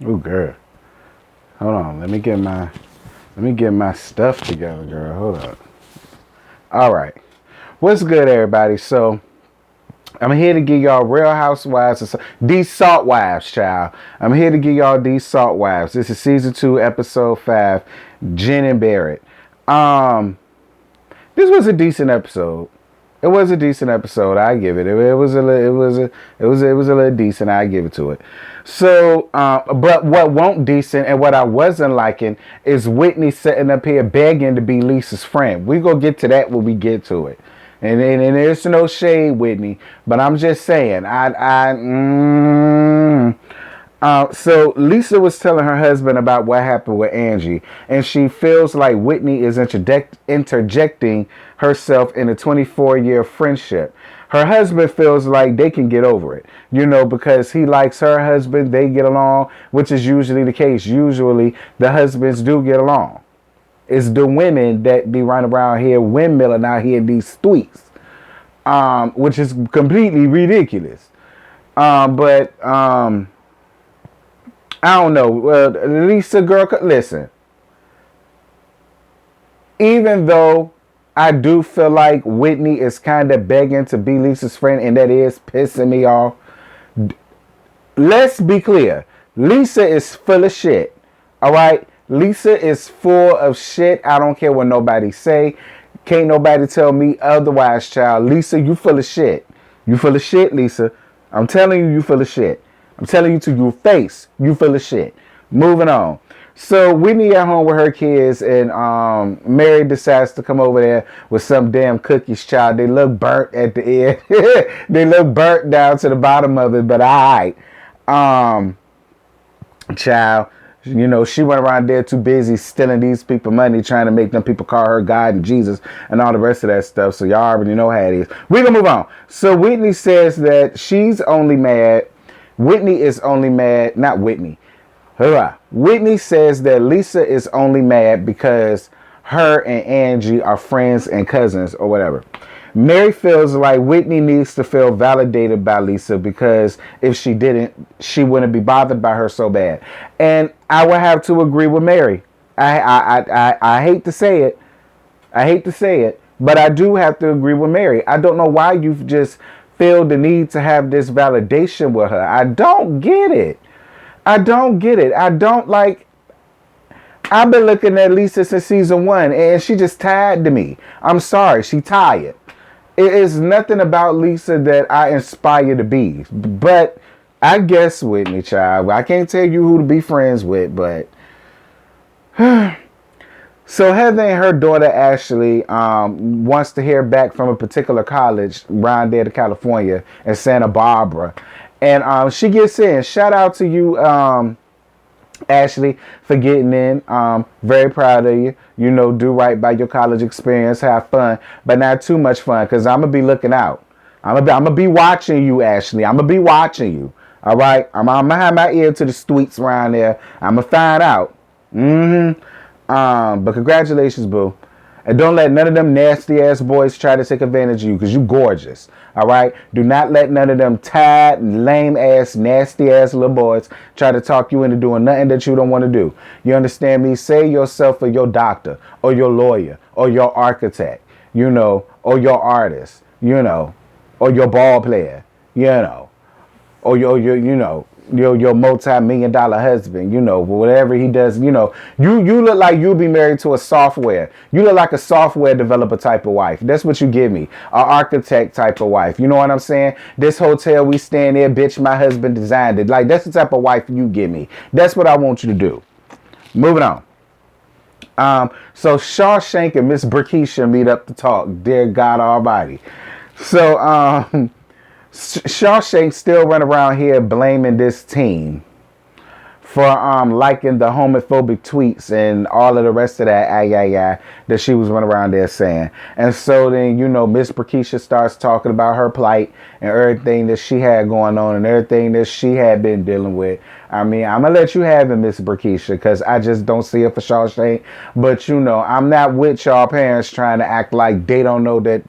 Oh, girl. Hold on. Let me get my stuff together, girl. Hold up. All right. What's good, everybody? So I'm here to give y'all Real Housewives, these Salt Wives, child. I'm here to give y'all these Salt Wives. This is season 2, episode 5, Jen and Barrett. This was a decent episode. It was a decent episode. I give it. It was a little decent. I give it to it. So, but what won't decent and what I wasn't liking is Whitney sitting up here begging to be Lisa's friend. We gonna get to that when we get to it. And there's no shade, Whitney, but I'm just saying. So Lisa was telling her husband about what happened with Angie, and she feels like Whitney is interjecting herself in a 24-year friendship. Her husband feels like they can get over it, because he likes her husband, they get along, which is usually the case. Usually the husbands do get along. It's the women that be running around here windmilling out here in these streets, which is completely ridiculous. But I don't know. Well, Lisa, girl, listen. Even though I do feel like Whitney is kind of begging to be Lisa's friend, and that is pissing me off. Let's be clear. Lisa is full of shit. All right? Lisa is full of shit. I don't care what nobody say. Can't nobody tell me otherwise, child. Lisa, you full of shit. You full of shit, Lisa. I'm telling you, you full of shit. I'm telling you to your face, you full of shit. Moving on. So Whitney at home with her kids, and Mary decides to come over there with some damn cookies, child. They look burnt at the end. They look burnt down to the bottom of it, but alright. Child, she went around there too busy stealing these people money, trying to make them people call her God and Jesus and all the rest of that stuff. So y'all already know how it is. We're gonna move on. So Whitney says that she's only mad. Whitney is only mad, not Whitney. Hurrah. Whitney says that Lisa is only mad because her and Angie are friends and cousins or whatever. Mary feels like Whitney needs to feel validated by Lisa, because if she didn't, she wouldn't be bothered by her so bad. And I would have to agree with Mary. I hate to say it. I hate to say it, but I do have to agree with Mary. I don't know why you've just feel the need to have this validation with her. I don't get it. I don't get it. I don't like. I've been looking at Lisa since season 1, and she just tired to me. I'm sorry, she tired. It is nothing about Lisa that I inspire to be. But I guess Whitney, child. I can't tell you who to be friends with, but. So Heather and her daughter Ashley wants to hear back from a particular college around there to California in Santa Barbara. And she gets in. Shout out to you, Ashley, for getting in. Very proud of you. Do right by your college experience. Have fun, but not too much fun, because I'm going to be looking out. I'm going to be watching you, Ashley. I'm going to be watching you. All right? I'm going to have my ear to the streets around there. I'm going to find out. But congratulations, boo. And don't let none of them nasty ass boys try to take advantage of you, because you gorgeous. All right? Do not let none of them tired, lame ass, nasty ass little boys try to talk you into doing nothing that you don't want to do. You understand me? Say yourself for your doctor or your lawyer or your architect, or your artist, or your ball player, or your multi-million-dollar husband, whatever he does, you look like you'll be married to a software. You look like a software developer type of wife. That's what you give me. An architect type of wife. You know what I'm saying? This hotel we staying there, bitch, my husband designed it. Like, that's the type of wife you give me. That's what I want you to do. Moving on. So Shawshank and Miss Burkeisha meet up to talk. Dear God Almighty. So, Shawshank still run around here blaming this team for liking the homophobic tweets and all of the rest of that that she was running around there saying. And so then, Miss Burkeisha starts talking about her plight and everything that she had going on and everything that she had been dealing with. I mean, I'm going to let you have it, Miss Burkeisha, because I just don't see it for Shawshank. But, I'm not with y'all parents trying to act like they don't know that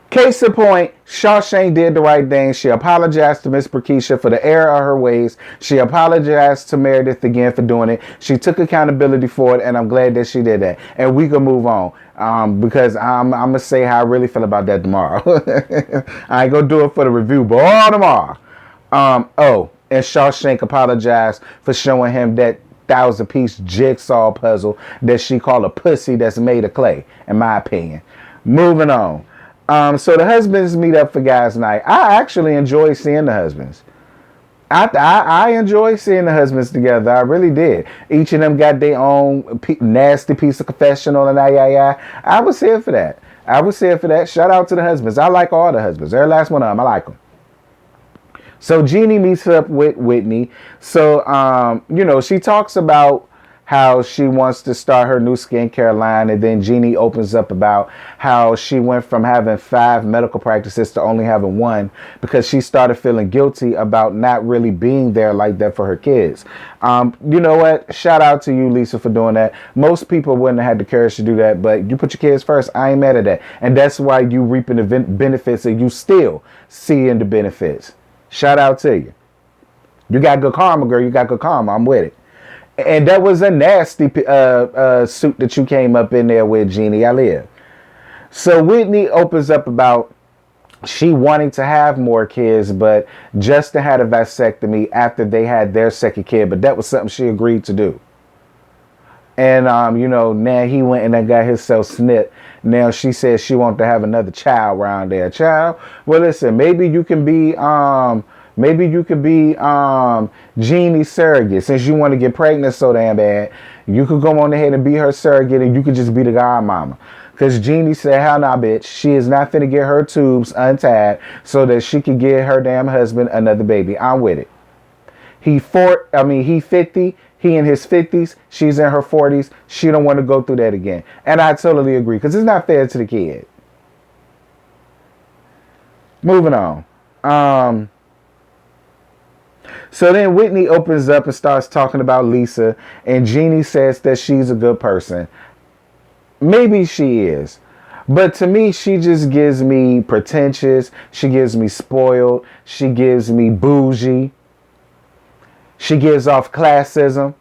Case in point, Shawshank did the right thing. She apologized to Miss Berkeisha for the error of her ways. She apologized to Meredith again for doing it. She took accountability for it, and I'm glad that she did that. And we can move on because I'm going to say how I really feel about that tomorrow. I ain't going to do it for the review, but all tomorrow. And Shawshank apologized for showing him that 1,000-piece jigsaw puzzle that she called a pussy that's made of clay, in my opinion. Moving on. So the husbands meet up for guys' night. I actually enjoy seeing the husbands. I enjoy seeing the husbands together. I really did. Each of them got their own nasty piece of confessional and I was here for that. Shout out to the husbands. I like all the husbands. Every last one of them. I like them. So Jeannie meets up with Whitney. So, she talks about how she wants to start her new skincare line. And then Jeannie opens up about how she went from having 5 medical practices to only having 1 because she started feeling guilty about not really being there like that for her kids. You know what? Shout out to you, Lisa, for doing that. Most people wouldn't have had the courage to do that, but you put your kids first. I ain't mad at that. And that's why you reaping the benefits and you still seeing the benefits. Shout out to you. You got good karma, girl. You got good karma. I'm with it. And that was a nasty suit that you came up in there with, Jeannie. I live. So Whitney opens up about she wanting to have more kids, but Justin had a vasectomy after they had their second kid. But that was something she agreed to do. And, now he went and got himself snipped. Now she says she wants to have another child around there. Child? Well, listen, maybe you can be Jeannie's surrogate. Since you want to get pregnant so damn bad, you could go on ahead and be her surrogate and you could just be the godmama. Because Jeannie said, hell nah, bitch. She is not finna get her tubes untied so that she could get her damn husband another baby. I'm with it. He 50. He in his 50s. She's in her 40s. She don't want to go through that again. And I totally agree because it's not fair to the kid. Moving on. So then Whitney opens up and starts talking about Lisa. And Jeannie says that she's a good person. Maybe she is. But to me, she just gives me pretentious. She gives me spoiled. She gives me bougie. She gives off classism,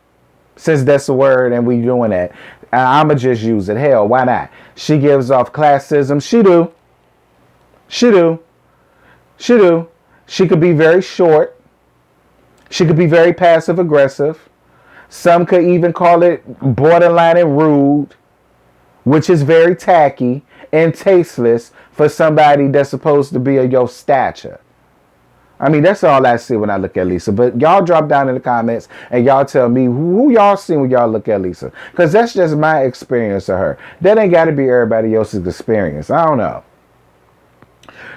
since that's a word and we doing that. I'ma just use it. Hell, why not? She gives off classism. She do. She could be very short. She could be very passive aggressive. Some could even call it borderline and rude, which is very tacky and tasteless for somebody that's supposed to be of your stature. I mean, that's all I see when I look at Lisa. But y'all drop down in the comments and y'all tell me who y'all see when y'all look at Lisa. Because that's just my experience of her. That ain't got to be everybody else's experience. I don't know.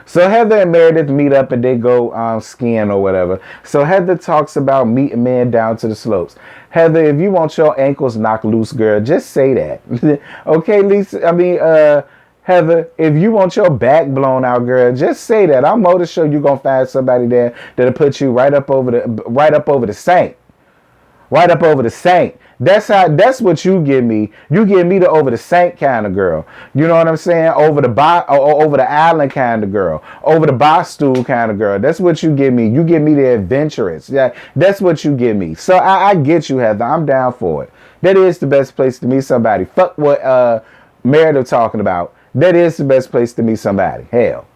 So Heather and Meredith meet up and they go skiing or whatever. So Heather talks about meeting men down to the slopes. Heather, if you want your ankles knocked loose, girl, just say that. Okay, Lisa? Heather, if you want your back blown out, girl, just say that. I'm more to show you gonna find somebody there that'll put you right up over the saint. Right up over the saint. That's what you give me. You give me the over the saint kind of girl. You know what I'm saying? Over the island kind of girl. Over the bar stool kind of girl. That's what you give me. You give me the adventurous. Yeah, that's what you give me. So I get you, Heather. I'm down for it. That is the best place to meet somebody. Fuck what Meredith talking about. That is the best place to meet somebody. Hell.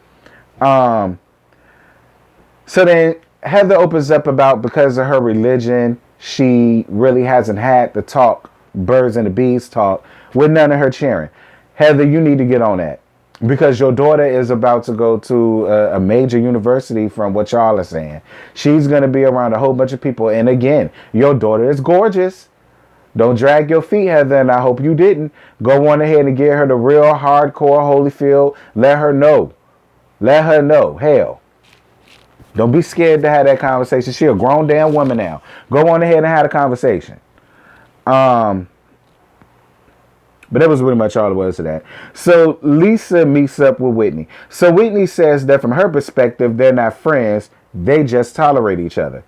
So then Heather opens up about because of her religion, she really hasn't had the talk, birds and the bees talk, with none of her cheering. Heather, you need to get on that. Because your daughter is about to go to a major university from what y'all are saying. She's going to be around a whole bunch of people. And again, your daughter is gorgeous. Don't drag your feet, Heather, and I hope you didn't. Go on ahead and get her the real hardcore Holyfield. Let her know. Hell. Don't be scared to have that conversation. She a grown damn woman now. Go on ahead and have a conversation. But that was pretty much all it was to that. So Lisa meets up with Whitney. So Whitney says that from her perspective, they're not friends. They just tolerate each other.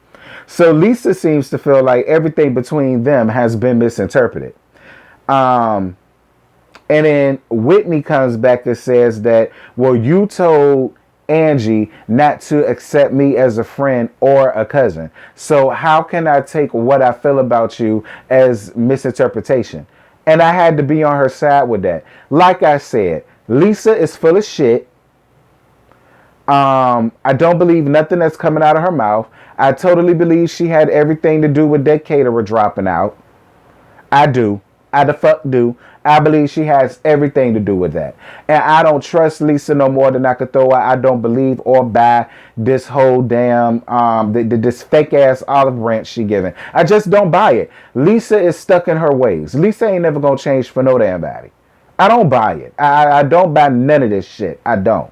So Lisa seems to feel like everything between them has been misinterpreted. And then Whitney comes back and says that, well, you told Angie not to accept me as a friend or a cousin. So how can I take what I feel about you as misinterpretation? And I had to be on her side with that. Like I said, Lisa is full of shit. I don't believe nothing that's coming out of her mouth. I totally believe she had everything to do with that caterer dropping out. I do. I the fuck do. I believe she has everything to do with that. And I don't trust Lisa no more than I could throw her. I don't believe or buy this whole damn, this fake ass olive branch she giving. I just don't buy it. Lisa is stuck in her ways. Lisa ain't never gonna change for no damn body. I don't buy it. I don't buy none of this shit. I don't.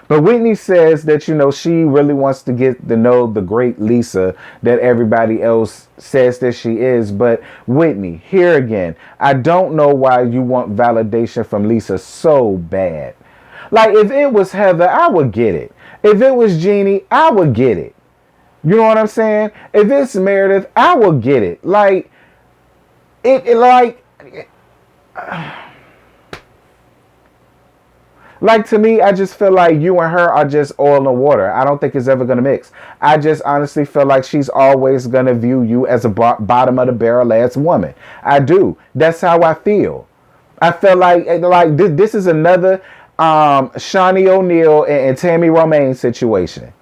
But Whitney says that, you know, she really wants to get to know the great Lisa that everybody else says that she is. But Whitney, here again, I don't know why you want validation from Lisa so bad. Like, if it was Heather, I would get it. If it was Jeannie, I would get it. You know what I'm saying? If it's Meredith, I would get it. Like, Like, to me, I just feel like you and her are just oil and water. I don't think it's ever going to mix. I just honestly feel like she's always going to view you as a bottom of the barrel ass woman. I do. That's how I feel. I feel like this is another Shawnee O'Neal and Tammy Romaine situation.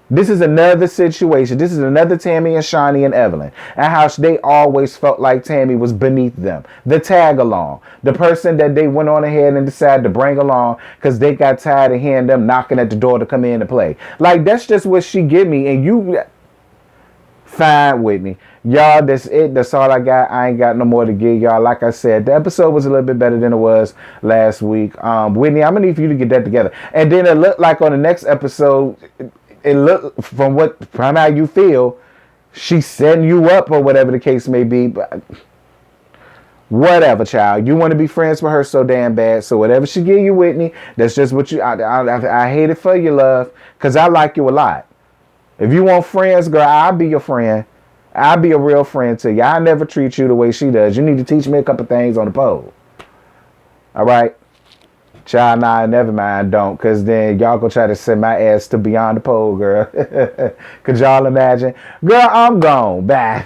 This is another situation. This is another Tammy and Shawnee and Evelyn. And how they always felt like Tammy was beneath them. The tag along. The person that they went on ahead and decided to bring along because they got tired of hearing them knocking at the door to come in and play. Like, that's just what she give me. And you... Fine, Whitney. Y'all, that's it. That's all I got. I ain't got no more to give y'all. Like I said, the episode was a little bit better than it was last week. Whitney, I'm going to need for you to get that together. And then it looked like on the next episode... It look from how you feel, she's setting you up or whatever the case may be. But whatever, child. You want to be friends with her so damn bad. So whatever she give you, Whitney, that's just what you. I hate it for you, love, because I like you a lot. If you want friends, girl, I'll be your friend. I'll be a real friend to you. I never treat you the way she does. You need to teach me a couple things on the pole. All right. Child, nah, never mind, don't. Because then y'all gonna try to send my ass to beyond the pole, girl. Could y'all imagine? Girl, I'm gone. Bye.